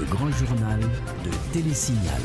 Le grand journal de Télésignal.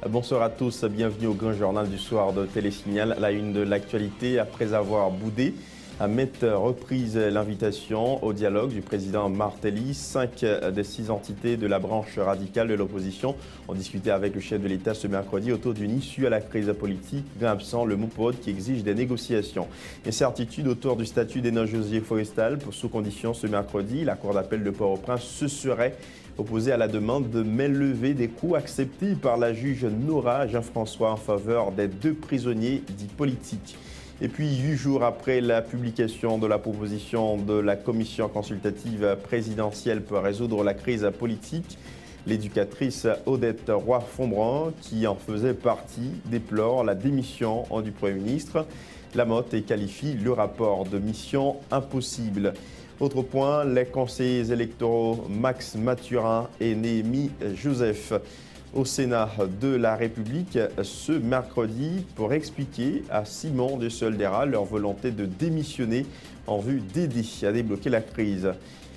Bonsoir à tous, bienvenue au grand journal du soir de Télésignal. La une de l'actualité, après avoir boudé à maintes reprises l'invitation au dialogue du président Martelly, 5 des 6 entités de la branche radicale de l'opposition ont discuté avec le chef de l'État ce mercredi autour d'une issue à la crise politique, bien absent le MOPOD qui exige des négociations. Incertitude autour du statut des non-josiers forestales sous condition ce mercredi. La Cour d'appel de Port-au-Prince se serait opposée à la demande de mainlevée des coûts acceptés par la juge Nora Jean-François en faveur des 2 prisonniers dits politiques. Et puis, 8 jours après la publication de la proposition de la commission consultative présidentielle pour résoudre la crise politique, l'éducatrice Odette Roy-Fombrin, qui en faisait partie, déplore la démission du Premier ministre Lamotte et qualifie le rapport de mission impossible. Autre point, les conseillers électoraux Max Mathurin et Néhémie Joseph au Sénat de la République ce mercredi pour expliquer à Simon de Soldera leur volonté de démissionner en vue d'aider à débloquer la crise.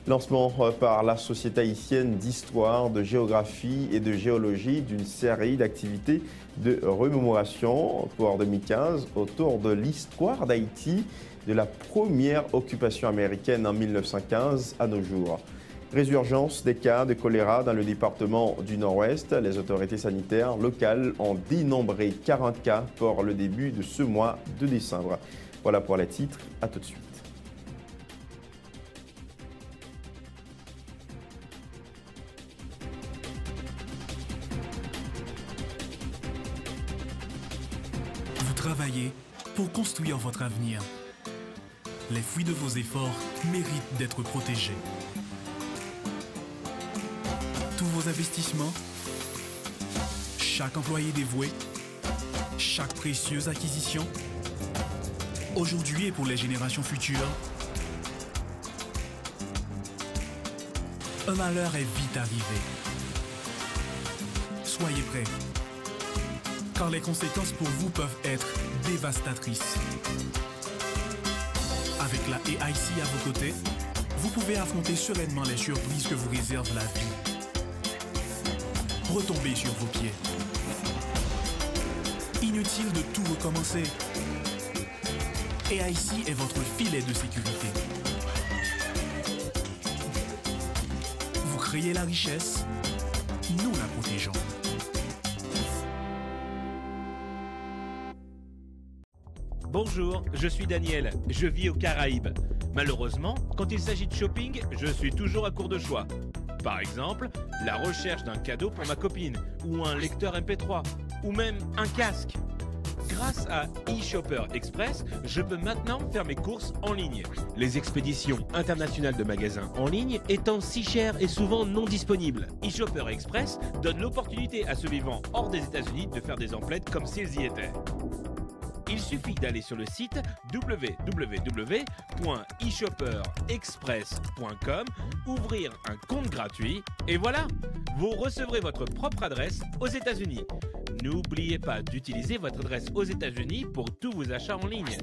Lancement par la Société haïtienne d'histoire, de géographie et de géologie d'une série d'activités de remémoration pour 2015 autour de l'histoire d'Haïti, de la première occupation américaine en 1915 à nos jours. Résurgence des cas de choléra dans le département du Nord-Ouest. Les autorités sanitaires locales ont dénombré 40 cas pour le début de ce mois de décembre. Voilà pour les titres, à tout de suite. Vous travaillez pour construire votre avenir. Les fruits de vos efforts méritent d'être protégés. Tous vos investissements, chaque employé dévoué, chaque précieuse acquisition, aujourd'hui et pour les générations futures, un malheur est vite arrivé. Soyez prêts, car les conséquences pour vous peuvent être dévastatrices. Avec la AIC à vos côtés, vous pouvez affronter sereinement les surprises que vous réserve la vie. Retombez sur vos pieds. Inutile de tout recommencer. AIC est votre filet de sécurité. Vous créez la richesse, nous la protégeons. Bonjour, je suis Daniel, je vis aux Caraïbes. Malheureusement, quand il s'agit de shopping, je suis toujours à court de choix. Par exemple, la recherche d'un cadeau pour ma copine, ou un lecteur MP3, ou même un casque. Grâce à eShopper Express, je peux maintenant faire mes courses en ligne. Les expéditions internationales de magasins en ligne étant si chères et souvent non disponibles, eShopper Express donne l'opportunité à ceux vivant hors des États-Unis de faire des emplettes comme s'ils y étaient. Il suffit d'aller sur le site www.eshopperexpress.com, ouvrir un compte gratuit et voilà, vous recevrez votre propre adresse aux États-Unis. N'oubliez pas d'utiliser votre adresse aux États-Unis pour tous vos achats en ligne.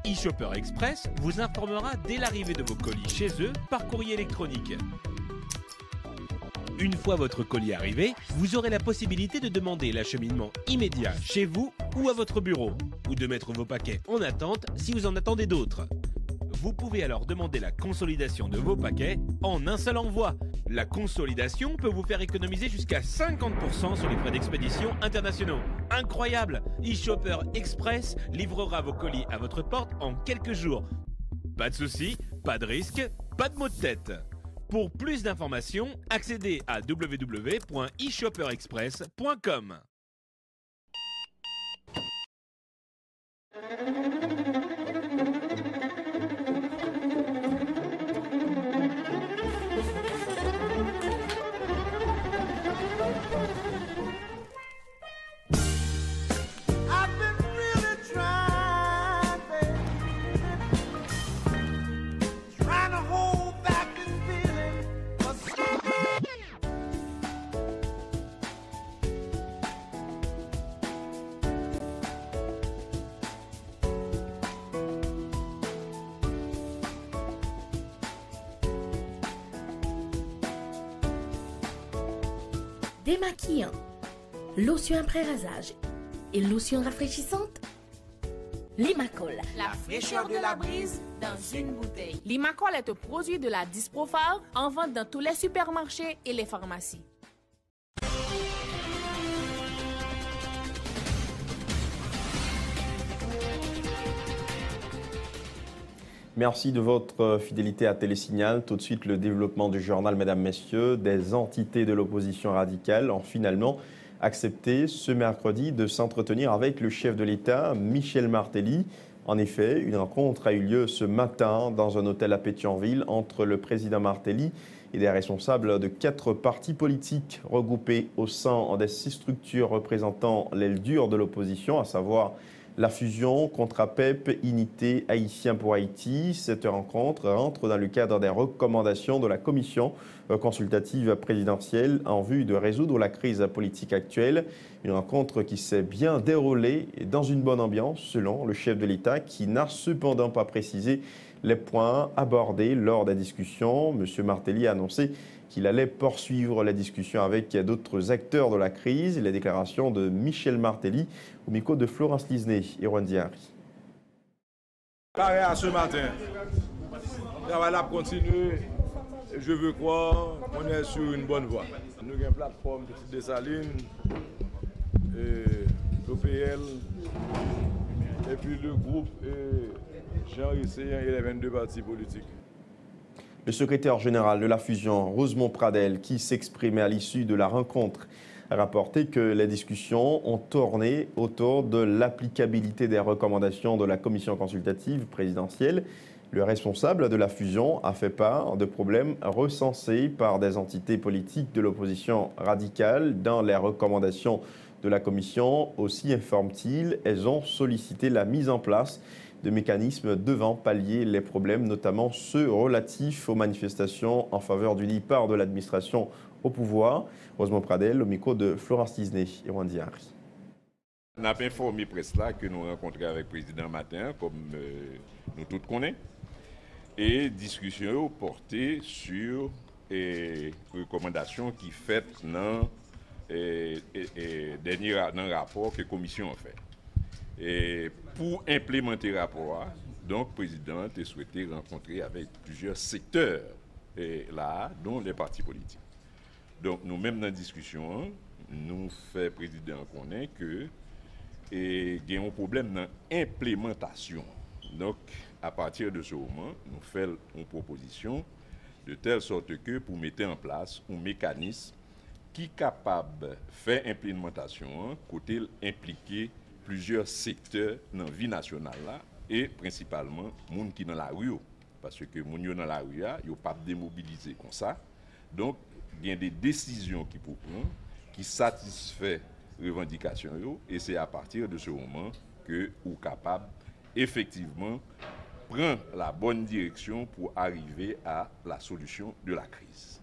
eShopper Express vous informera dès l'arrivée de vos colis chez eux par courrier électronique. Une fois votre colis arrivé, vous aurez la possibilité de demander l'acheminement immédiat chez vous ou à votre bureau, ou de mettre vos paquets en attente si vous en attendez d'autres. Vous pouvez alors demander la consolidation de vos paquets en un seul envoi. La consolidation peut vous faire économiser jusqu'à 50% sur les frais d'expédition internationaux. Incroyable! eShopper Express livrera vos colis à votre porte en quelques jours. Pas de soucis, pas de risque, pas de maux de tête. Pour plus d'informations, accédez à www.eshopperexpress.com. démaquillant, lotion après rasage et lotion rafraîchissante. Limacol, la fraîcheur de la brise dans une bouteille. Limacol est un produit de la Disprophar en vente dans tous les supermarchés et les pharmacies. Merci de votre fidélité à Télésignal. Tout de suite, le développement du journal, mesdames, messieurs. Des entités de l'opposition radicale ont finalement accepté ce mercredi de s'entretenir avec le chef de l'État, Michel Martelly. En effet, une rencontre a eu lieu ce matin dans un hôtel à Pétionville entre le président Martelly et des responsables de 4 partis politiques regroupés au sein des 6 structures représentant l'aile dure de l'opposition, à savoir la fusion Contrapep, Unité, Haïtien pour Haïti. Cette rencontre rentre dans le cadre des recommandations de la commission consultative présidentielle en vue de résoudre la crise politique actuelle. Une rencontre qui s'est bien déroulée et dans une bonne ambiance, selon le chef de l'État, qui n'a cependant pas précisé les points abordés lors des discussions. M. Martelly a annoncé qu'il allait poursuivre les discussions avec d'autres acteurs de la crise. Les déclarations de Michel Martelly au micro de Florence Lisney et Erwan Diary. Pareil à ce matin, on va continuer. Je veux croire qu'on est sur une bonne voie. Nous avons une plateforme Petite Dessalines, l'OPL, et puis le groupe Jean Risséen et les 22 partis politiques. Le secrétaire général de la fusion, Rosemont Pradel, qui s'exprimait à l'issue de la rencontre, a rapporté que les discussions ont tourné autour de l'applicabilité des recommandations de la commission consultative présidentielle. Le responsable de la fusion a fait part de problèmes recensés par des entités politiques de l'opposition radicale dans les recommandations de la commission. Aussi, informe-t-il, elles ont sollicité la mise en place de mécanismes devant pallier les problèmes, notamment ceux relatifs aux manifestations en faveur du départ de l'administration au pouvoir. Rosemont Pradel, au micro de Florence Lisney et Erwan Diary. On a informé presse là que nous rencontrons avec le président matin, comme nous tous connaissons, et discussion portée sur les recommandations qui faites dans dernier rapport que la commission a fait. Et pour implémenter le rapport, donc le président a souhaité rencontrer avec plusieurs secteurs, là, dont les partis politiques. Donc nous-mêmes dans la discussion, nous fait président connaître que il y a un problème dans l'implémentation. Donc à partir de ce moment, nous faisons une proposition de telle sorte que pour mettre en place un mécanisme qui est capable de faire implémentation, côté impliqué plusieurs secteurs dans la vie nationale là, et principalement les gens qui sont dans la rue. Parce que les gens qui sont dans la rue, ils ne sont pas démobilisés comme ça. Donc, il y a des décisions qui peuvent prendre, qui satisfont les revendications. Et c'est à partir de ce moment que vous êtes capable, effectivement, prendre la bonne direction pour arriver à la solution de la crise.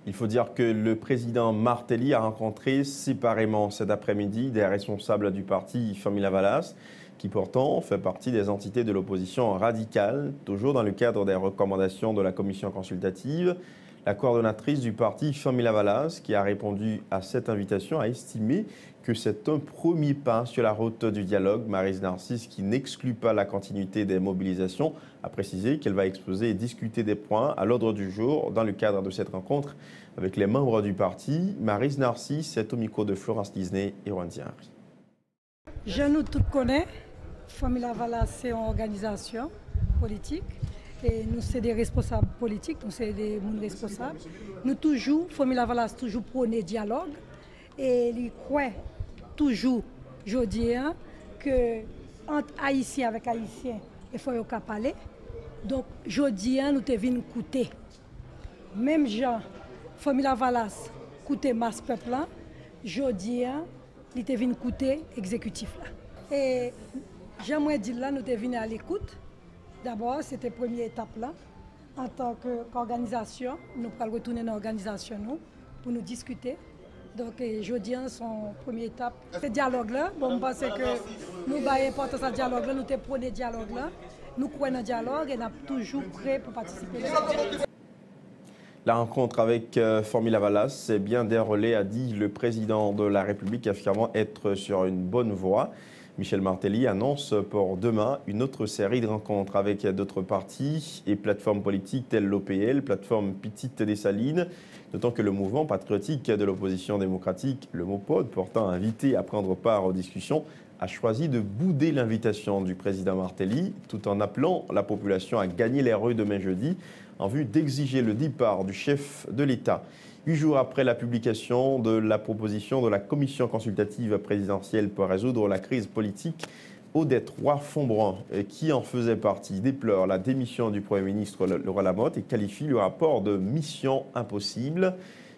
Il faut dire que le président Martelly a rencontré séparément cet après-midi des responsables du parti Famille Lavalas, qui pourtant fait partie des entités de l'opposition radicale, toujours dans le cadre des recommandations de la commission consultative. La coordonnatrice du parti Famille Lavalas, qui a répondu à cette invitation, a estimé que c'est un premier pas sur la route du dialogue. Maryse Narcisse, qui n'exclut pas la continuité des mobilisations, a précisé qu'elle va exposer et discuter des points à l'ordre du jour dans le cadre de cette rencontre avec les membres du parti. Maryse Narcisse est au micro de Florence Lisney et Erwan Diary. Je nous tous connais. Famille Lavalas, c'est une organisation politique. Et nous, c'est des responsables politiques, nous, c'est des gens responsables. Nous, toujours, Famille Lavalas, toujours prôner dialogue. Et ils croient toujours, je dis, que entre Haïtiens avec Haïtiens, il faut qu'ils parler. Donc, je dis, nous te venons écouter. Même gens, Famille Lavalas, écouter masse peuple là, je dis, ils te venons écouter exécutif là. Et j'aimerais dire là, nous te venons à l'écoute. D'abord, c'était la première étape là. En tant qu'organisation, nous allons retourner dans l'organisation pour nous discuter. Donc, jeudi, son première étape, ce dialogue-là. Bon, je pense que nous avons importance à ce dialogue-là, nous prenons le dialogue-là. Nous croyons dans le dialogue et nous sommes toujours prêts pour participer. La rencontre avec Formila Valas s'est bien déroulée, a dit le président de la République, affirmant être sur une bonne voie. Michel Martelly annonce pour demain une autre série de rencontres avec d'autres partis et plateformes politiques telles l'OPL, plateforme Petite Dessalines, d'autant que le mouvement patriotique de l'opposition démocratique, le MOPOD, pourtant invité à prendre part aux discussions, a choisi de bouder l'invitation du président Martelly, tout en appelant la population à gagner les rues demain jeudi, en vue d'exiger le départ du chef de l'État. 8 jours après la publication de la proposition de la commission consultative présidentielle pour résoudre la crise politique, Odette Roy-Fonbrun, qui en faisait partie, déplore la démission du Premier ministre Laurent Lamotte et qualifie le rapport de mission impossible.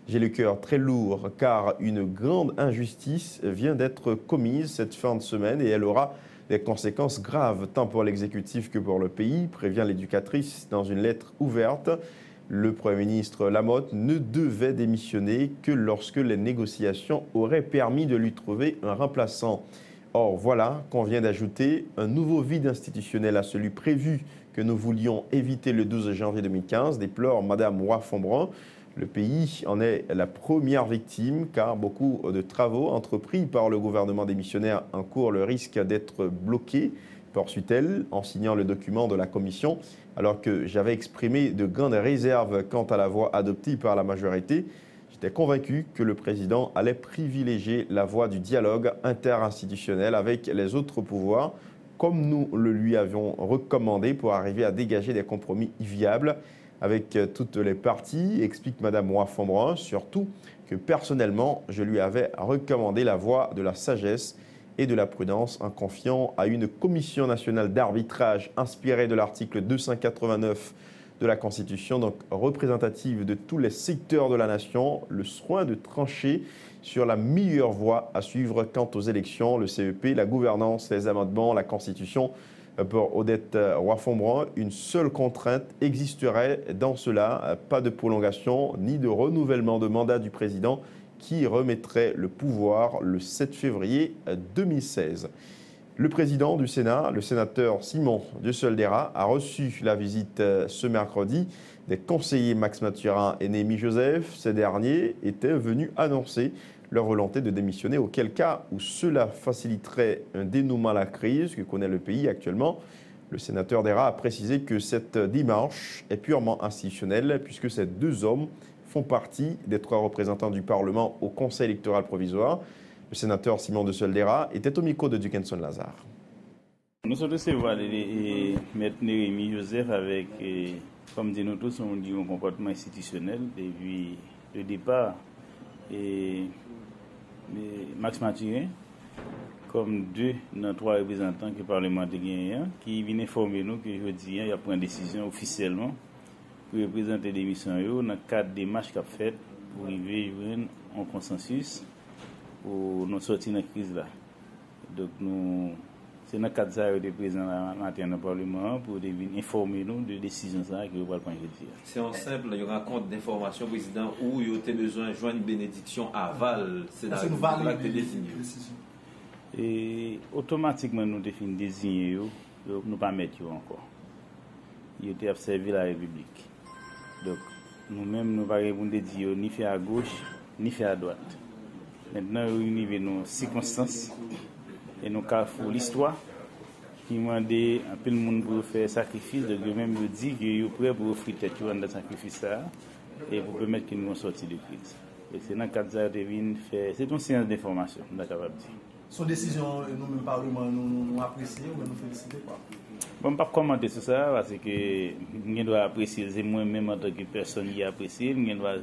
J'ai le cœur très lourd car une grande injustice vient d'être commise cette fin de semaine et elle aura des conséquences graves tant pour l'exécutif que pour le pays, prévient l'éducatrice dans une lettre ouverte. Le Premier ministre Lamotte ne devait démissionner que lorsque les négociations auraient permis de lui trouver un remplaçant. Or, voilà qu'on vient d'ajouter un nouveau vide institutionnel à celui prévu que nous voulions éviter le 12 janvier 2015, déplore Mme Roy-Fonbrun. Le pays en est la première victime car beaucoup de travaux entrepris par le gouvernement démissionnaire encourent le risque d'être bloqués, poursuit-elle en signant le document de la commission. Alors que j'avais exprimé de grandes réserves quant à la voie adoptée par la majorité, j'étais convaincu que le président allait privilégier la voie du dialogue interinstitutionnel avec les autres pouvoirs, comme nous le lui avions recommandé pour arriver à dégager des compromis viables avec toutes les parties, explique Mme Roy-Fonbrun, surtout que personnellement, je lui avais recommandé la voie de la sagesse et de la prudence en confiant à une commission nationale d'arbitrage inspirée de l'article 289 de la Constitution, donc représentative de tous les secteurs de la nation, le soin de trancher sur la meilleure voie à suivre quant aux élections, le CEP, la gouvernance, les amendements, la Constitution. Pour Odette Roy-Fonbrun, une seule contrainte existerait dans cela, pas de prolongation ni de renouvellement de mandat du président qui remettrait le pouvoir le 7 février 2016. Le président du Sénat, le sénateur Simon de Soldera, a reçu la visite ce mercredi des conseillers Max Mathurin et Néhémie Joseph. Ces derniers étaient venus annoncer leur volonté de démissionner, auquel cas où cela faciliterait un dénouement à la crise que connaît le pays actuellement. Le sénateur Dera a précisé que cette démarche est purement institutionnelle puisque ces deux hommes font partie des 3 représentants du Parlement au Conseil électoral provisoire. Le sénateur Simon de Soldera était au micro de Dukenson Lazare. Nous sommes recevoir M. Néhémie Joseph avec, comme dit nous tous, on dit un comportement institutionnel depuis le départ. Et Max Mathurin, comme 2 dans 3 représentants que le Parlement a gagné, qui viennent informer nous que aujourd'hui, il y a pris une décision officiellement pour représenter des missions dans le cadre des marches qu'a fait pour arriver à un consensus pour nous sortir de la crise là. Donc c'est dans le cadre de ça que le président matin dans le Parlement pour informer nous de décisions que nous allons prendre. C'est un simple rencontre d'information, président, où il y a besoin de joindre une bénédiction aval. C'est dans le cadre de désigner. Et automatiquement, nous définissons désigner, nous ne pas mettre encore. Il a été observé la République. Donc, nous-mêmes, nous ne pouvons pas dire ni faire à gauche, ni faire à droite. Maintenant, nous avons nos circonstances et nos carrefours. L'histoire qui m'a demandé un peu de monde pour faire sacrifice, donc eux-mêmes me dit qu'ils sont prêts pour offrir tête dans le sacrifice et pour permettre qu'ils nous sortent de crise. Et c'est dans le cadre de ça c'est une séance d'information, on est capable de dire. Son décision, nous, le Parlement, nous apprécions ou nous félicitons pas? Bon, je ne vais pas commenter sur ça parce que je dois apprécier, c'est moi-même en tant que personne qui apprécie, je dois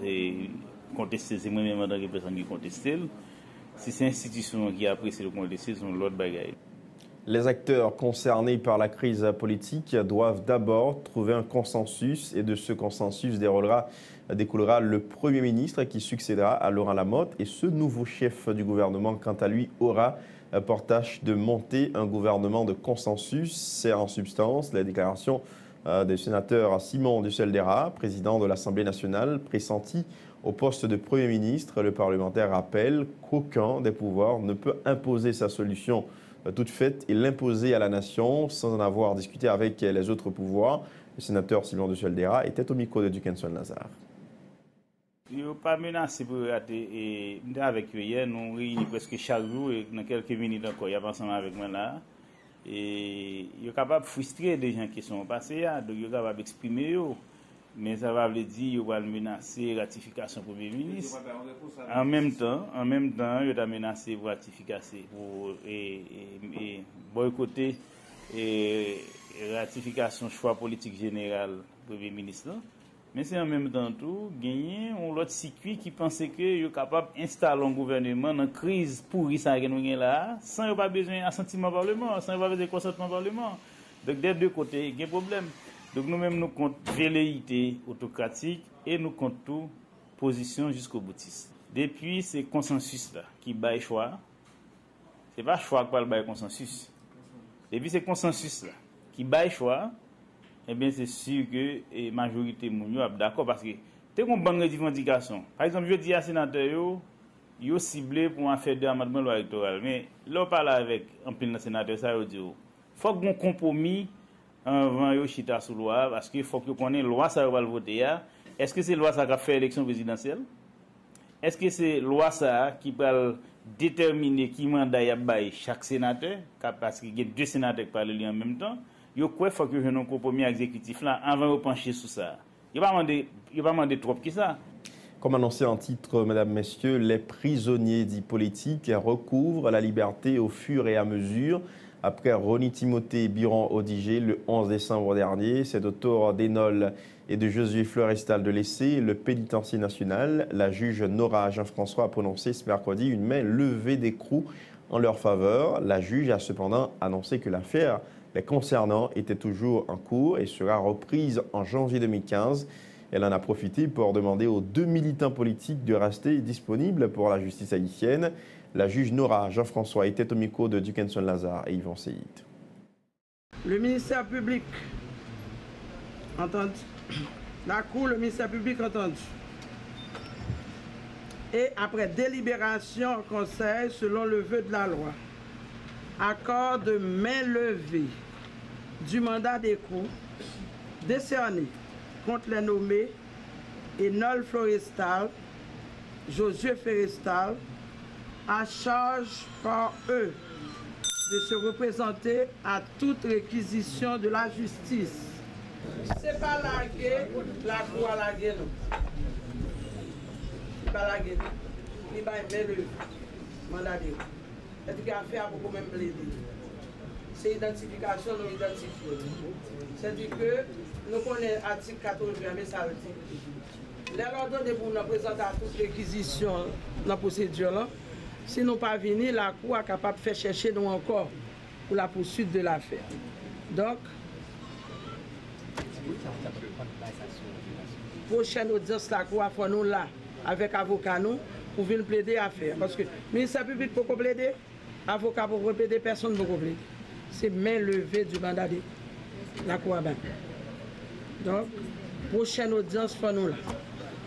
contester, c'est moi-même en tant que personne qui conteste. Si c'est l'institution qui apprécie le contester, c'est l'autre bagaille. Les acteurs concernés par la crise politique doivent d'abord trouver un consensus et de ce consensus découlera le Premier ministre qui succédera à Laurent Lamotte et ce nouveau chef du gouvernement, quant à lui, aura pour tâche de monter un gouvernement de consensus. C'est en substance la déclaration du sénateur Simon de Soldera, président de l'Assemblée nationale, pressenti au poste de Premier ministre. Le parlementaire rappelle qu'aucun des pouvoirs ne peut imposer sa solution toute faite et l'imposer à la nation sans en avoir discuté avec les autres pouvoirs. Le sénateur Simon de Soldera était au micro de Dukenson Lazare. Ils n'ont pas menacé pour rater. Et avec eux hier, nous réunissons presque chaque jour et dans quelques minutes encore, il y a ensemble avec moi là. Et ils sont capables de frustrer des gens qui sont passés là, donc ils sont capables d'exprimer eux. Mais ça va veut dire qu'ils vont menacer la ratification du Premier ministre. En même temps, ils ont menacé la ratification pour boycotter la ratification choix politique général du Premier ministre. Mais c'est en même temps tout gagner un autre circuit qui pensait que est capable d'installer un gouvernement dans une crise pourrie ça là sans pas besoin d'assentiment parlement, sans pas besoin de consentement parlement. Donc des deux côtés, il y a un problème. Donc nous-mêmes nous comptons velléité autocratique et nous comptons tout position jusqu'au boutiste. Depuis c'est consensus là qui baille choix. C'est pas choix qui baille consensus. Depuis c'est consensus là qui baille choix. Eh bien, c'est sûr que la majorité est d'accord parce que tu as une bonne revendication. Par exemple, je dis à sénateur, ils ont ciblé pour faire des amendements loi électorale. Mais là, on parle avec un peu de sénateur, ça veut dire il faut qu'on compromis avant de chita sous loi parce qu'il faut qu'on connaisse la loi, ça va le voter. Est-ce que c'est la loi ça qui a fait l'élection présidentielle? Est-ce que c'est la loi ça qui va déterminer qui mandat y a chaque sénateur? Parce qu'il y a deux sénateurs qui parlent en même temps. Il faut que je ne compromis exécutif là avant de pencher sur ça. Il va demander trop que ça. Comme annoncé en titre, mesdames, messieurs, les prisonniers dits politiques recouvrent la liberté au fur et à mesure. Après Ronnie Timothée Biron-Odigé le 11 décembre dernier, c'est au tour d'Enol et de Josué Florestal de laisser le pénitencier national. La juge Nora Jean-François a prononcé ce mercredi une main levée d'écrou en leur faveur. La juge a cependant annoncé que l'affaire les concernant était toujours en cours et sera reprise en janvier 2015. Elle en a profité pour demander aux deux militants politiques de rester disponibles pour la justice haïtienne. La juge Nora Jean-François était au micro de Dukenson Lazare et Yvon Seyid. Le ministère public entendu. La Cour, le ministère public entendu. Et après délibération en conseil selon le vœu de la loi, accord de main levée du mandat d'écrou décerné contre les nommés Enol Florestal, Josué Florestal, à charge par eux de se représenter à toute réquisition de la justice. C'est pas la Cour à la guerre. C'est pas la guerre. Il va mettre le mandat d'écrou. C'est une affaire pour même plaider. C'est identification non identifiée. C'est-à-dire que nous connaissons l'article 14, mais ça le dit. L'ordre de pour nous présenter à toute réquisition dans la procédure là. Si nous pas venir, la Cour est capable de faire chercher nous encore pour la poursuite de l'affaire. Donc, prochaine audience, la Cour a fait nous là, avec avocat nous, pour venir plaider l'affaire. Parce que le ministère public peut plaider, avocat pour plaider, personne ne peut plaider. C'est main levée du mandat de la Cour à battre. Donc, prochaine audience, pour nous là.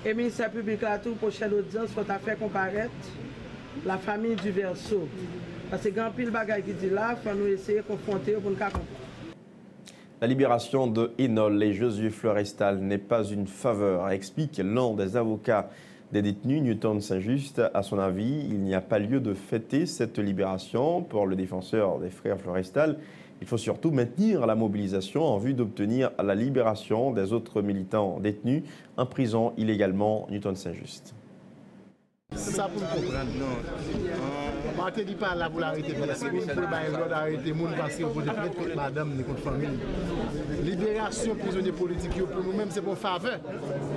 Et le ministère public là, tout, prochaine audience, il faut faire comparaître la famille du Verseau. Parce que grand pile bagaille qui dit là, il faut nous essayer de confronter pour nous comprendre. La libération de Enol et Josué Florestal n'est pas une faveur, explique l'un des avocats des détenus, Newton Saint-Just. À son avis, il n'y a pas lieu de fêter cette libération. Pour le défenseur des frères Florestal, il faut surtout maintenir la mobilisation en vue d'obtenir la libération des autres militants détenus en prison illégalement. Newton Saint-Just. Ça pour comprendre, non. On ne dit pas là pour l'arrêter, parce que nous pouvons arrêter les gens parce qu'ils vont défendre contre madame ni contre famille. Libération prisonniers politiques, pour nous-mêmes, c'est pour faveur.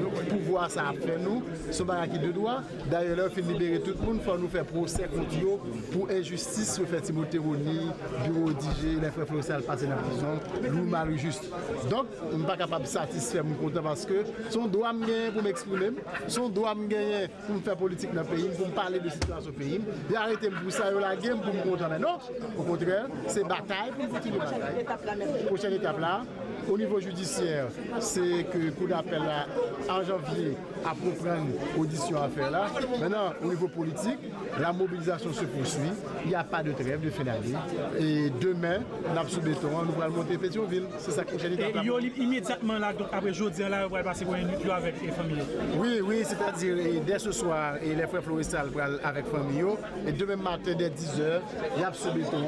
Le pouvoir, ça a fait nous, ce barrage de droit. D'ailleurs, là, il faut libérer tout le monde, il faut nous faire procès contre eux pour injustice, sur fait Timothée Roni, Bureau Digé, les frères Florestal passés dans la prison, Lou Marie Juste. Donc, on n'est pas capable de satisfaire mon content parce que son droit me gagne pour m'exprimer, son droit me gagne pour me faire politique dans le pays, pour me parler de la situation du pays. Et arrêter pour ça, la game pour me montrer. Non, au contraire, c'est bataille pour continuer la bataille. Prochaine étape là, au niveau judiciaire, c'est que le coup d'appel là, en janvier, après prendre audition à faire là. Maintenant, au niveau politique, la mobilisation se poursuit. Il n'y a pas de trêve de fin d'année. Et demain, nous avons béton, nous allons monter Pétionville. C'est ça que j'ai dit. Et immédiatement là, donc après jeudi, là, vous allez passer pour une nuit avec les familles. Oui, c'est-à-dire dès ce soir, et les frères Floristal avec famille. Et demain matin, dès 10h, il y a ce béton.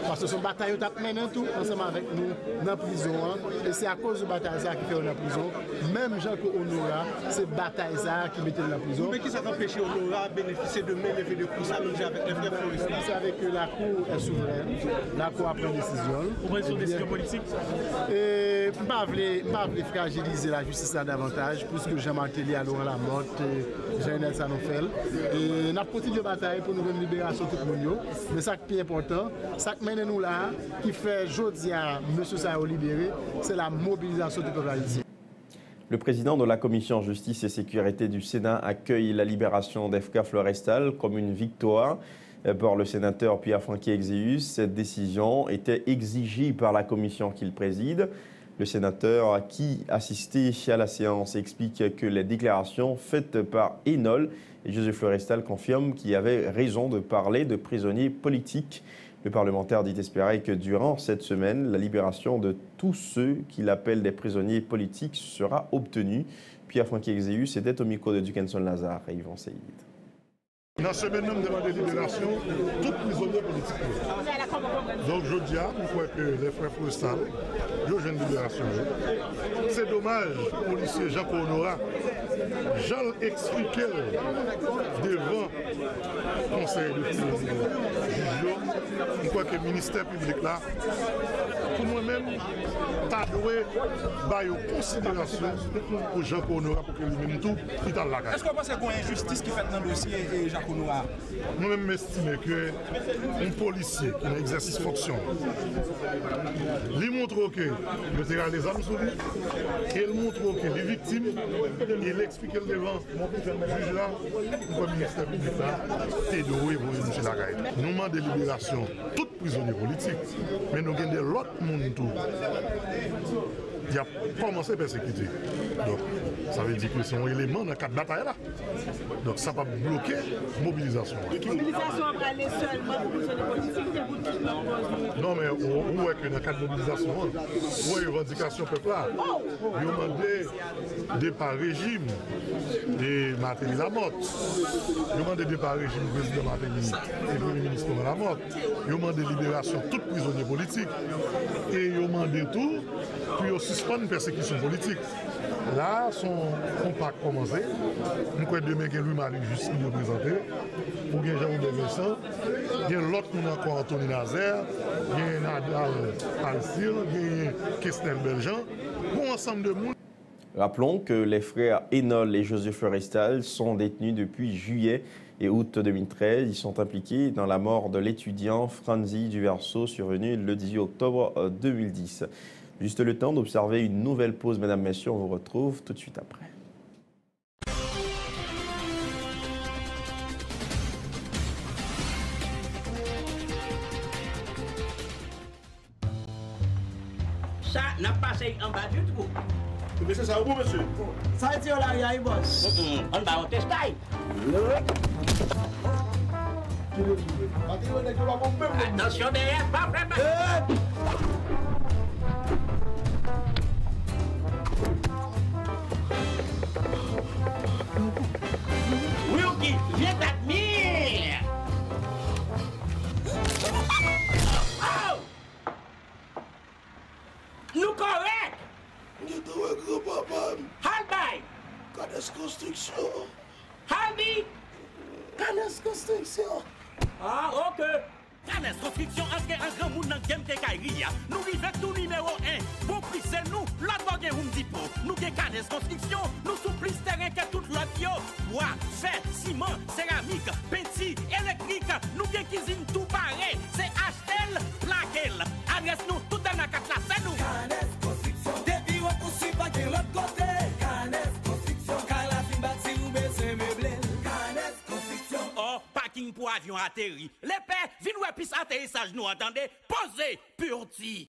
Parce que son bataille a mené tout ensemble avec nous dans la prison. Et c'est à cause de bataille qui fait la prison. Même Jean Honora, c'est bataille qui mettait dans la prison. Mais qui s'est empêché Honora de bénéficier de main levée de coups avec les frères Floristal? C'est avec que la Cour est souveraine. La Cour a pris une décision. Vous prenez une décision politique? Et je ne vais pas fragiliser la justice là davantage, puisque Jean-Marc Tellier a Laurent Lamotte, Jean-Nel Sanoufel. Et nous avons continué de bataille pour nous une libération de tout le monde. Mais ça qui est important, ça qui mène nous là, qui fait aujourd'hui à M. Sao libéré, c'est la mobilisation du peuple haïtien. Le président de la Commission Justice et Sécurité du Sénat accueille la libération d'Efka Florestal comme une victoire pour le sénateur Pierre-Franquet Exéus. Cette décision était exigée par la commission qu'il préside. Le sénateur qui assistait à la séance explique que les déclarations faites par Enol et Joseph Florestal confirment qu'il y avait raison de parler de prisonniers politiques. Le parlementaire dit espérer que durant cette semaine, la libération de tous ceux qu'il appelle des prisonniers politiques sera obtenue. Pierre-Franquet Exéus était au micro de Dukenson Lazare et Yvan Seyid. Dans ce semaine, nous demandons libération de tous les prisonniers politiques. Donc je dis, je crois que les frères Floristal, ils ont une libération. C'est dommage, le policier Jean Honora, Jean expliquait devant le conseil de juge. Je crois que le ministère public là, pour moi-même, t'as doué une considération pour Jean Honora pour que lui-même tout, il t'a la. Est-ce que vous pensez qu'il y a une injustice qui fait dans le dossier et Jean Honora? Moi-même, m'estime que un policier qui a un exercice fonction, lui montre que le terrain les armes sur lui, et il montre que les victimes, il explique devant le juge là, le ministère public là, c'est doué pour M. Lagaï. Nous demandons de libération de tous les prisonniers politiques, mais nous avons l'autre monde tout. Il a commencé à persécuter. Donc, ça veut dire que c'est un élément dans le cadre de bataille là. Donc, ça va bloquer la mobilisation. La mobilisation va aller seulement pour les politiques. Non, mais on voit que dans le cadre de mobilisation, on voit une revendication peuple là. Ils ont demandé départ régime de Martelly Lamotte. Ils ont demandé départ régime du président Martelly et du Premier ministre Lamotte. Ils ont demandé libération de tous les prisonniers politiques. Et ils ont demandé tout. Puis on suspend une persécution politique. Là, son combat a commencé. Nous croyons demain que Louis-Marie Juste nous présenté. Pour que Jean-Oudé Vincent, il y a l'autre monde encore Anthony Nazaire, il y a Nadal Alcir, il y a Kestel Beljean. Pour ensemble de monde. Rappelons que les frères Enol et Joseph Florestal sont détenus depuis juillet et août 2013. Ils sont impliqués dans la mort de l'étudiant Franzi Duverso survenue le 18 octobre 2010. Juste le temps d'observer une nouvelle pause, mesdames, messieurs. On vous retrouve tout de suite après. Ça n'a pas passé en bas du tout. Mais c'est ça, vous, monsieur? Ça a été là, il y a une bosse. On va au testail. Attention derrière, pas vraiment. Wilkie, viens t'admire. Oh! Nous correct. Halbay. Canes Construction. Halbi. Canes Construction. Ah, ok. Canes Construction, entre un grand monde dans le game de Kairia. Nous vivons tout numéro 1. Pour plus c'est nous, l'autre gagne un dépôt. Nous gagne Canes Construction, nous sous plus terrain que tout l'autre yo. Bois, fer, ciment, céramique, petit, électrique. Nous gagne cuisine tout pareil. C'est HL, Plaquel. Adresse nous tout dans la carte là, c'est nous. Canes Construction. Depuis on poursuit pas de l'autre côté. Canes Construction. Car la fin bâti ou baisser meublé. Canes Construction. avion atterri. Les pères, viens ouais puis atterrissage nous entendez. Posez, purti.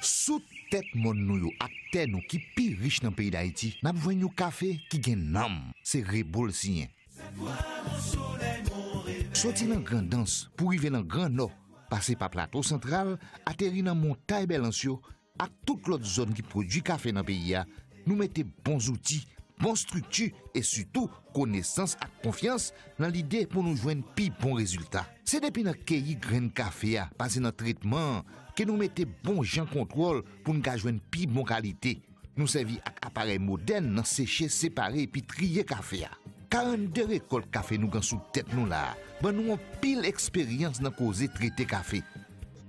Sous tête mon nou ak terre nou qui pi riche dans le pays d'Haïti, n'a besoin de café qui gen nam, c'est Rebol sien. Sorti dans grand danse pour arriver dans grand nord, passer par plateau central, atterrir dans montagne Belancio, ak toute l'autre zone qui produit café dans le pays, nous mettons bons outils, bonne structure et surtout connaissance et confiance dans l'idée pour nous joindre plus bons résultats. C'est depuis notre cueilli grain café, passer dans traitement, que nous mettons bon gens contrôle pour nous joindre plus bonne qualité. Nous servons avec appareil moderne, sécher, séparer puis trier café. 42 récoltes café nous sous tête nous là. Ben nous avons pile expérience dans causer traiter café.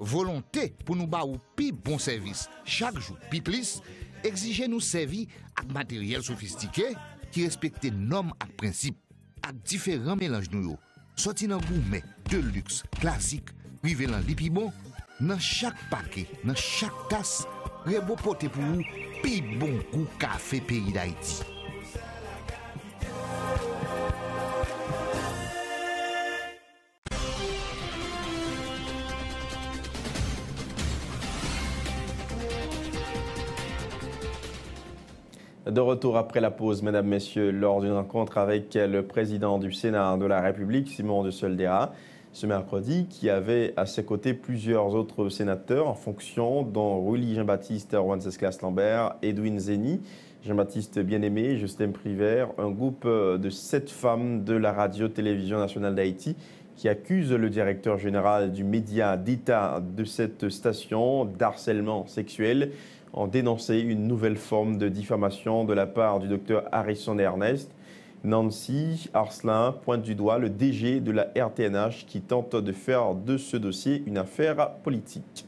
Volonté pour nous baou plus bon service chaque jour, puis plus exiger nous servir avec matériel sophistiqué qui respecte normes et principes, avec différents mélanges nous. Sorti dans gourmet, de luxe, classique, rivé dans lipibon, dans chaque paquet, dans chaque tasse, Rebo pote pour vous, pi bon goût café pays d'Haïti. De retour après la pause, mesdames, messieurs, lors d'une rencontre avec le président du Sénat de la République, Simon de Soldera, ce mercredi, qui avait à ses côtés plusieurs autres sénateurs en fonction, dont Rully Jean-Baptiste Wenceslas-Lambert, Edwin Zeni, Jean-Baptiste Bien-Aimé, Justin Privert, un groupe de 7 femmes de la radio-télévision nationale d'Haïti qui accusent le directeur général du média d'État de cette station d'harcèlement sexuel, ont dénoncé une nouvelle forme de diffamation de la part du docteur Harrison Ernest. Nancy Arcelin pointe du doigt le DG de la RTNH qui tente de faire de ce dossier une affaire politique.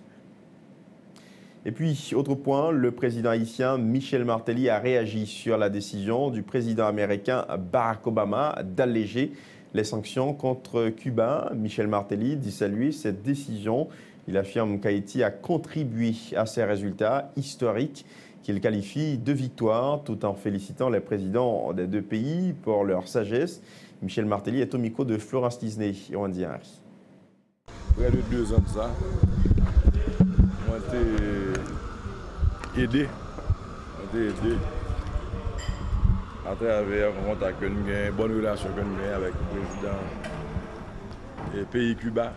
Et puis, autre point, le président haïtien Michel Martelly a réagi sur la décision du président américain Barack Obama d'alléger les sanctions contre Cuba. Michel Martelly dit saluer cette décision. Il affirme qu'Haïti a contribué à ces résultats historiques qu'il qualifie de victoire, tout en félicitant les présidents des deux pays pour leur sagesse. Michel Martelly est au micro de Florence Disney et Wendy Henry. Près de 2 ans de ça, on a été aidés à travers un contact que nous avons, une bonne relation que nous avons avec le président et le pays Cuba,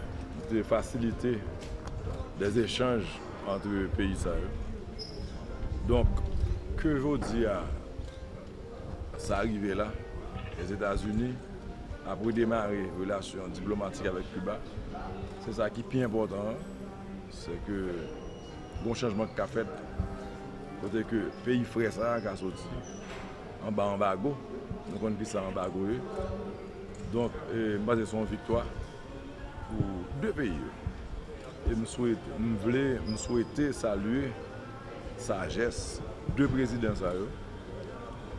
de faciliter des échanges entre les pays. Donc, que je dis à ça arrivé là, les États-Unis, après démarrer une relation diplomatique avec Cuba, c'est ça qui est plus important, c'est que bon changement de fait, côté que le pays frère ça a sorti en bas embargo, nous connaissons ça embargo. Donc, basé sur une victoire pour deux pays. Et nous souhaitons saluer sagesse deux présidents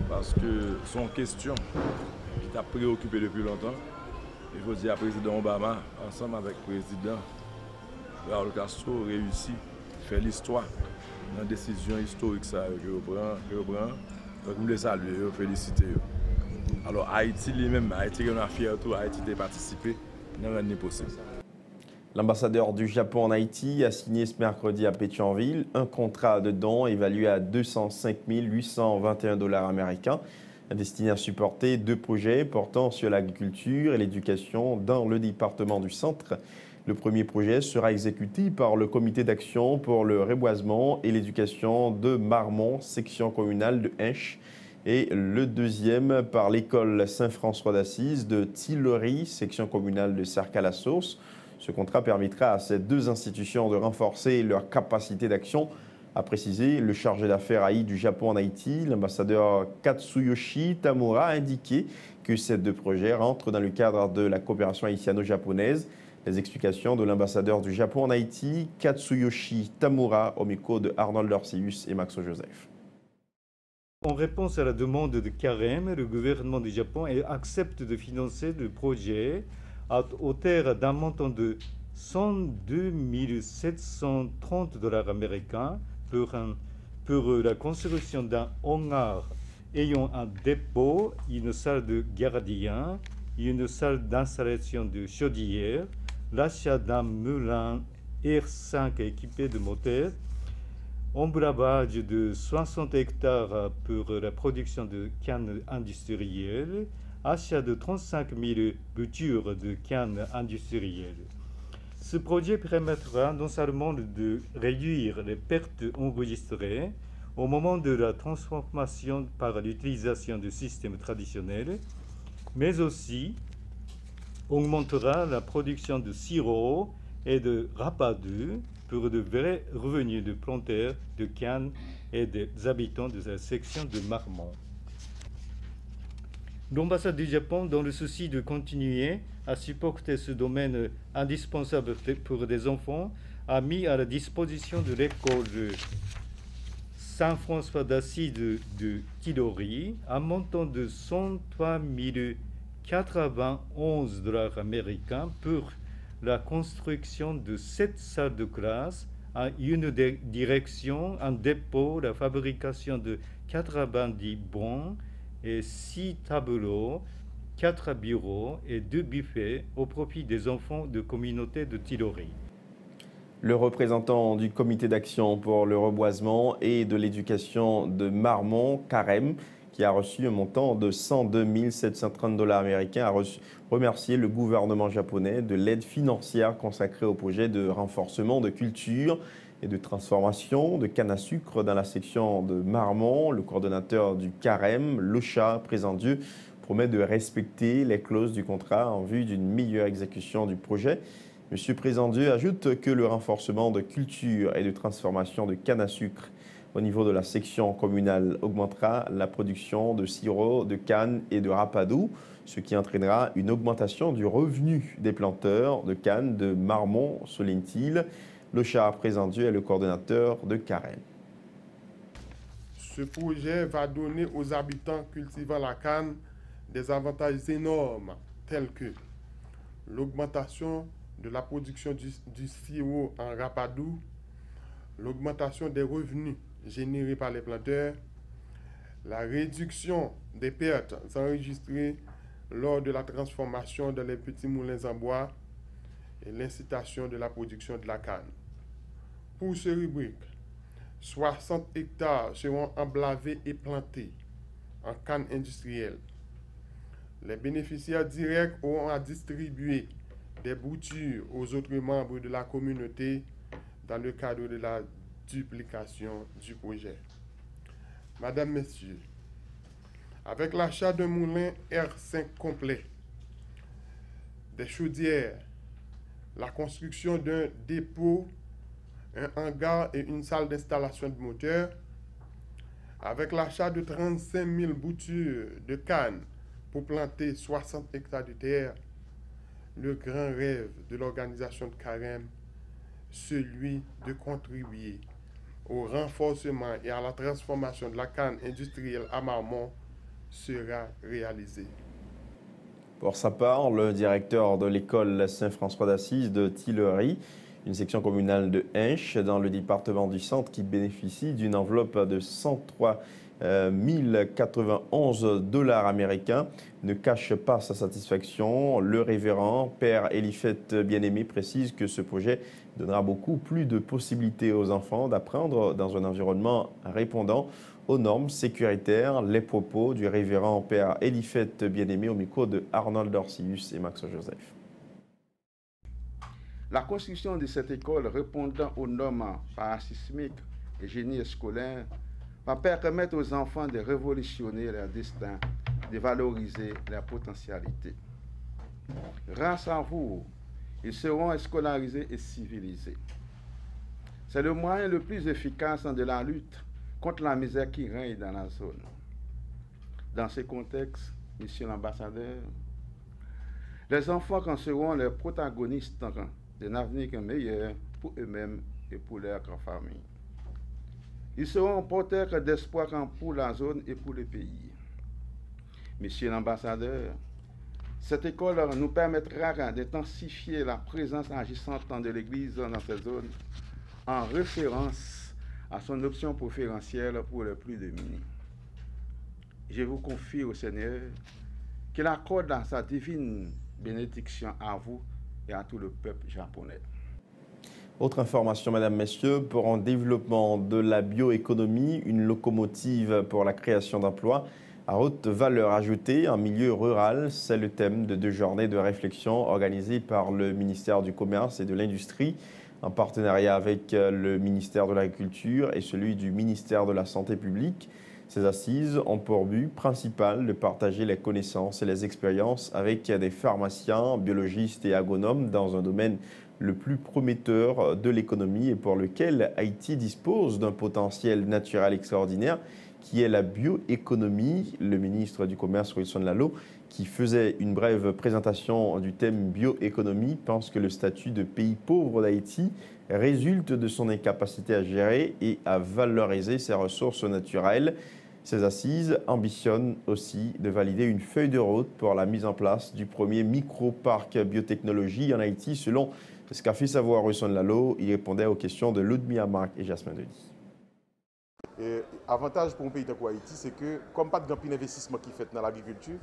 parce que son question qui t'a préoccupé depuis longtemps, il faut dire à président Obama, ensemble avec le président Raúl Castro, réussit à faire l'histoire dans la décision historique que reprend. Donc nous les saluer, féliciter. Alors Haïti lui-même, Haïti est fier de Haïti de participer dans l'année possible. L'ambassadeur du Japon en Haïti a signé ce mercredi à Pétionville un contrat de don évalué à 205 821 $ américains destiné à supporter 2 projets portant sur l'agriculture et l'éducation dans le département du Centre. Le premier projet sera exécuté par le comité d'action pour le reboisement et l'éducation de Marmont, section communale de Hinche, et le deuxième par l'école Saint-François d'Assise de Tillery, section communale de Cercle-à-la-Sauce. Ce contrat permettra à ces 2 institutions de renforcer leur capacité d'action, a précisé le chargé d'affaires AI du Japon en Haïti. L'ambassadeur Katsuyoshi Tamura a indiqué que ces 2 projets rentrent dans le cadre de la coopération haïtiano-japonaise. Les explications de l'ambassadeur du Japon en Haïti, Katsuyoshi Tamura, au micro de Arnold Dorcius et Maxo Joseph. En réponse à la demande de Carême, le gouvernement du Japon accepte de financer le projet à hauteur d'un montant de 102 730 $ américains pour la construction d'un hangar ayant un dépôt, une salle de gardien une salle d'installation de chaudière, l'achat d'un moulin R5 équipé de moteurs, embravage de 60 hectares pour la production de cannes industrielles, achat de 35 000 boutures de cannes industrielles. Ce projet permettra non seulement de réduire les pertes enregistrées au moment de la transformation par l'utilisation de systèmes traditionnels, mais aussi augmentera la production de sirop et de rapadura pour de vrais revenus de planteurs de cannes et des habitants de la section de Marmont. L'ambassade du Japon, dans le souci de continuer à supporter ce domaine indispensable pour des enfants, a mis à la disposition de l'école Saint-François d'Assise de Tilori un montant de 103 091 $ américains pour la construction de 7 salles de classe, une direction, un dépôt, la fabrication de 90 bancs et 6 tableaux, 4 bureaux et 2 buffets au profit des enfants de communauté de Tilori. Le représentant du comité d'action pour le reboisement et de l'éducation de Marmont, Carême, qui a reçu un montant de 102 730 $ américains, a remercié le gouvernement japonais de l'aide financière consacrée au projet de renforcement de culture et de transformation de canne à sucre dans la section de Marmont. Le coordonnateur du Carême, Locha Présendieu, promet de respecter les clauses du contrat en vue d'une meilleure exécution du projet. M. Présendieu ajoute que le renforcement de culture et de transformation de canne à sucre au niveau de la section communale augmentera la production de sirop, de canne et de rapadou, ce qui entraînera une augmentation du revenu des planteurs de canne de Marmont, souligne-t-il. Locha Présendieu est le coordonnateur de Carême. Ce projet va donner aux habitants cultivant la canne des avantages énormes, tels que l'augmentation de la production du sirop en rapadou, l'augmentation des revenus générés par les planteurs, la réduction des pertes enregistrées lors de la transformation dans les petits moulins en bois et l'incitation de la production de la canne. Pour ce rubrique, 60 hectares seront emblavés et plantés en canne industrielle. Les bénéficiaires directs auront à distribuer des boutures aux autres membres de la communauté dans le cadre de la duplication du projet. Madame, Messieurs, avec l'achat d'un moulin R5 complet, des chaudières, la construction d'un dépôt, un hangar et une salle d'installation de moteurs, avec l'achat de 35 000 boutures de canne pour planter 60 hectares de terre, le grand rêve de l'organisation de Carême, celui de contribuer au renforcement et à la transformation de la canne industrielle à Marmont, sera réalisé. Pour sa part, le directeur de l'école Saint-François d'Assise de Tilleri, une section communale de Hinche dans le département du Centre qui bénéficie d'une enveloppe de 103 091 $ américains, ne cache pas sa satisfaction. Le révérend Père Eliphet Bien-Aimé précise que ce projet donnera beaucoup plus de possibilités aux enfants d'apprendre dans un environnement répondant aux normes sécuritaires. Les propos du révérend Père Eliphet Bien-Aimé au micro de Arnold Orsius et Max Joseph. La construction de cette école répondant aux normes parasismiques et génie scolaire va permettre aux enfants de révolutionner leur destin, de valoriser leur potentialité. Grâce à vous, ils seront scolarisés et civilisés. C'est le moyen le plus efficace de la lutte contre la misère qui règne dans la zone. Dans ce contexte, Monsieur l'ambassadeur, les enfants en seront les protagonistes d'un avenir meilleur pour eux-mêmes et pour leur famille. Ils seront porteurs d'espoir pour la zone et pour le pays. Monsieur l'ambassadeur, cette école nous permettra d'intensifier la présence agissante de l'Église dans cette zone en référence à son option préférentielle pour les plus démunis. Je vous confie au Seigneur qu'il accorde sa divine bénédiction à vous et à tout le peuple japonais. Autre information, mesdames, messieurs, pour un développement de la bioéconomie, une locomotive pour la création d'emplois à haute valeur ajoutée en milieu rural, c'est le thème de 2 journées de réflexion organisées par le ministère du Commerce et de l'Industrie en partenariat avec le ministère de l'Agriculture et celui du ministère de la Santé publique. Ces assises ont pour but principal de partager les connaissances et les expériences avec des pharmaciens, biologistes et agronomes dans un domaine le plus prometteur de l'économie et pour lequel Haïti dispose d'un potentiel naturel extraordinaire qui est la bioéconomie. Le ministre du Commerce, Wilson Lalo, qui faisait une brève présentation du thème bioéconomie, pense que le statut de pays pauvre d'Haïti résulte de son incapacité à gérer et à valoriser ses ressources naturelles. Ces assises ambitionnent aussi de valider une feuille de route pour la mise en place du premier micro-parc biotechnologie en Haïti, selon ce qu'a fait savoir Wilson Lalo. Il répondait aux questions de Ludmilla Marc et Jasmine Denis. Avantage pour un pays comme Haïti, c'est que comme pas de grand investissement qui est fait dans l'agriculture,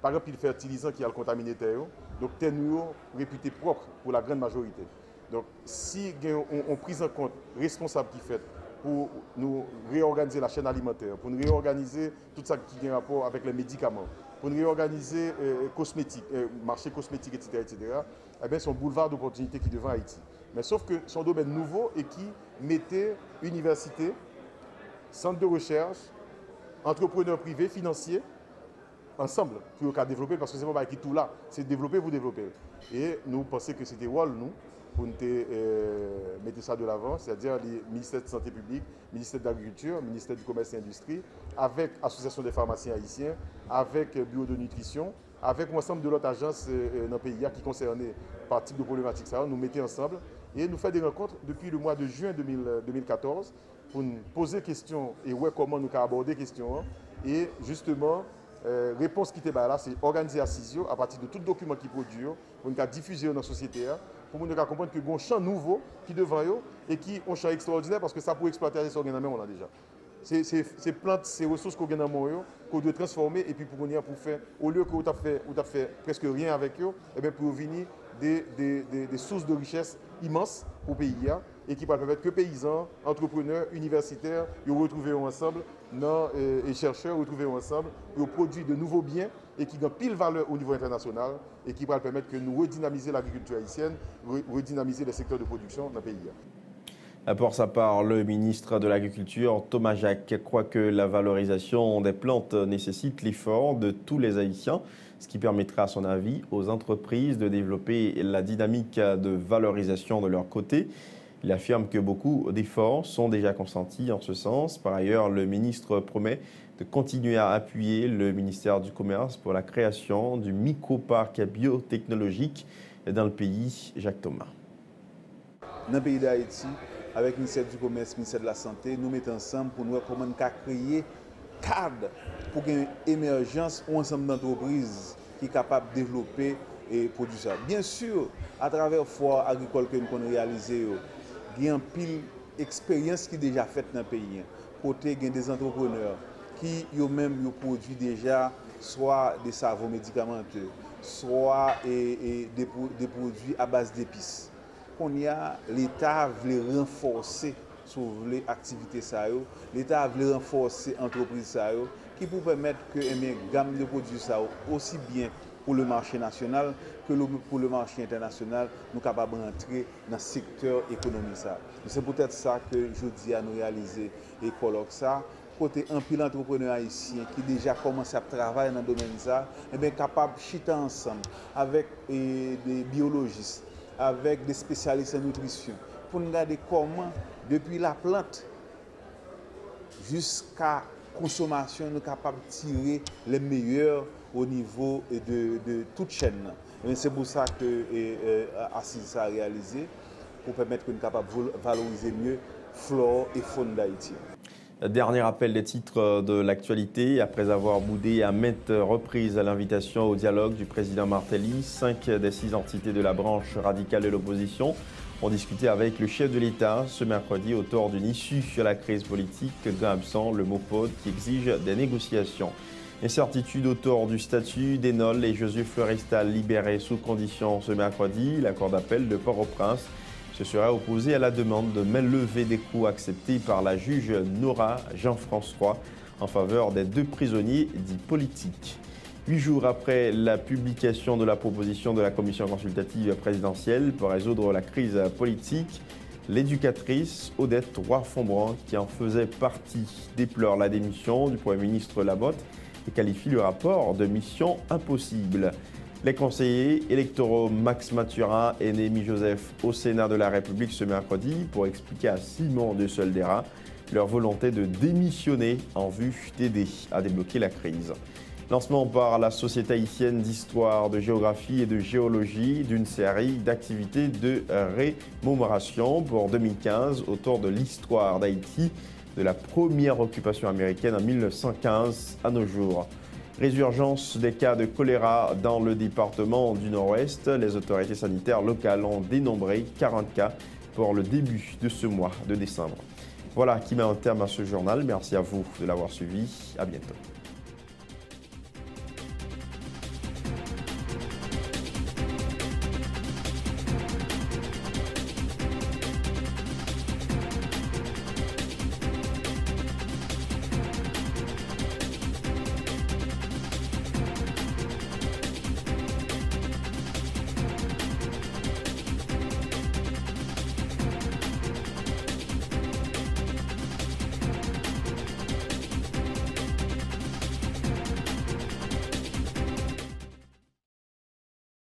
par exemple, il fertilisant qui a contaminé terre, donc terre nous réputée propre pour la grande majorité. Donc si on prise en compte responsable qui fait pour nous réorganiser la chaîne alimentaire, pour nous réorganiser tout ça qui a rapport avec les médicaments, pour nous réorganiser marché cosmétique, etc., eh bien, c'est un boulevard d'opportunités qui devant Haïti. Mais sauf que son domaine nouveau et qui mettait université, centre de recherche, entrepreneurs privés, financiers, ensemble, pour développer, parce que c'est pas qui tout là, c'est développer pour développer. Et nous pensons que c'était rôle, nous, pour nous mettre ça de l'avant, c'est-à-dire le ministère de la Santé publique, le ministère de l'Agriculture, le ministère du Commerce et de l'Industrie, avec l'Association des pharmaciens haïtiens, avec le Bureau de nutrition, avec l'ensemble de l'autre agence dans le pays qui concernait par type de problématique. Ça, nous mettons ensemble et nous faisons des rencontres depuis le mois de juin 2014 pour nous poser des questions et voir comment nous aborder les questions. Et justement, réponse qui était là, c'est organiser à CISIO à partir de tout document qui produit, pour nous diffuser dans la société, pour nous comprendre que un champ nouveau qui est devant eux et qui est un champ extraordinaire parce que ça pour exploiter les organes, on a déjà. Ces plantes, ces ressources qu'on a dans le monde, qu'on doit transformer et puis pour faire, au lieu que vous avez fait presque rien avec eux, et bien pour venir des sources de richesse immenses au pays et qui va permettre que paysans, entrepreneurs, universitaires, ils retrouvent ensemble, et chercheurs retrouvent ensemble, pour produire de nouveaux biens et qui ont pile valeur au niveau international et qui va permettre que nous redynamiser l'agriculture haïtienne, redynamiser les secteurs de production dans le pays. Pour sa part, le ministre de l'Agriculture, Thomas Jacques, croit que la valorisation des plantes nécessite l'effort de tous les Haïtiens, ce qui permettra, à son avis, aux entreprises de développer la dynamique de valorisation de leur côté. Il affirme que beaucoup d'efforts sont déjà consentis en ce sens. Par ailleurs, le ministre promet de continuer à appuyer le ministère du Commerce pour la création du micro-parc biotechnologique dans le pays. Jacques Thomas. Dans le pays d'Haïti, avec le ministère du Commerce, le ministère de la Santé, nous mettons ensemble pour nous voir comment créer un cadre pour une émergence ou ensemble d'entreprises qui sont capables de développer et produire ça. Bien sûr, à travers le foire agricole que nous avons réalisé, il y a une pile d'expérience qui est déjà faite dans le pays. Côté, il y a des entrepreneurs qui eux-mêmes produisent déjà soit des savons médicamenteux, soit des produits à base d'épices. L'État veut renforcer l'activité, l'État veut renforcer l'entreprise qui peut permettre que une gamme de produits aussi bien pour le marché national que pour le marché international, nous sommes capables d'entrer dans le secteur économique. C'est peut-être ça que je dis à nous réaliser et colloque ça. Côté un pile entrepreneur haïtien qui déjà commence à travailler dans le domaine ça, et bien capable de chiter ensemble avec des biologistes, avec des spécialistes en nutrition, pour nous regarder comment, depuis la plante jusqu'à la consommation, nous sommes capables de tirer les meilleurs au niveau de toute chaîne. C'est pour ça que Assise a réalisé, pour permettre que nous sommes capables de valoriser mieux flore et faune d'Haïti. Dernier rappel des titres de l'actualité. Après avoir boudé à maintes reprises l'invitation au dialogue du président Martelly, 5 des 6 entités de la branche radicale de l'opposition ont discuté avec le chef de l'État ce mercredi autour d'une issue sur la crise politique, grand absent le MOPOD qui exige des négociations. Incertitude autour du statut d'Enol et Josué Florestal libérés sous condition ce mercredi. La Cour d'appel de Port-au-Prince se serait opposée à la demande de mainlevée des coups acceptée par la juge Nora Jean-François en faveur des 2 prisonniers dits politiques. 8 jours après la publication de la proposition de la commission consultative présidentielle pour résoudre la crise politique, l'éducatrice Odette Roy-Fonbrand, qui en faisait partie, déplore la démission du Premier ministre Lamotte et qualifie le rapport de mission impossible. Les conseillers électoraux Max Mathurin et Némi Joseph au Sénat de la République ce mercredi pour expliquer à Simon de Soldera leur volonté de démissionner en vue d'aider à débloquer la crise. Lancement par la Société haïtienne d'histoire, de géographie et de géologie d'une série d'activités de rémémoration pour 2015 autour de l'histoire d'Haïti, de la première occupation américaine en 1915 à nos jours. Résurgence des cas de choléra dans le département du Nord-Ouest. Les autorités sanitaires locales ont dénombré 40 cas pour le début de ce mois de décembre. Voilà qui met un terme à ce journal. Merci à vous de l'avoir suivi. À bientôt.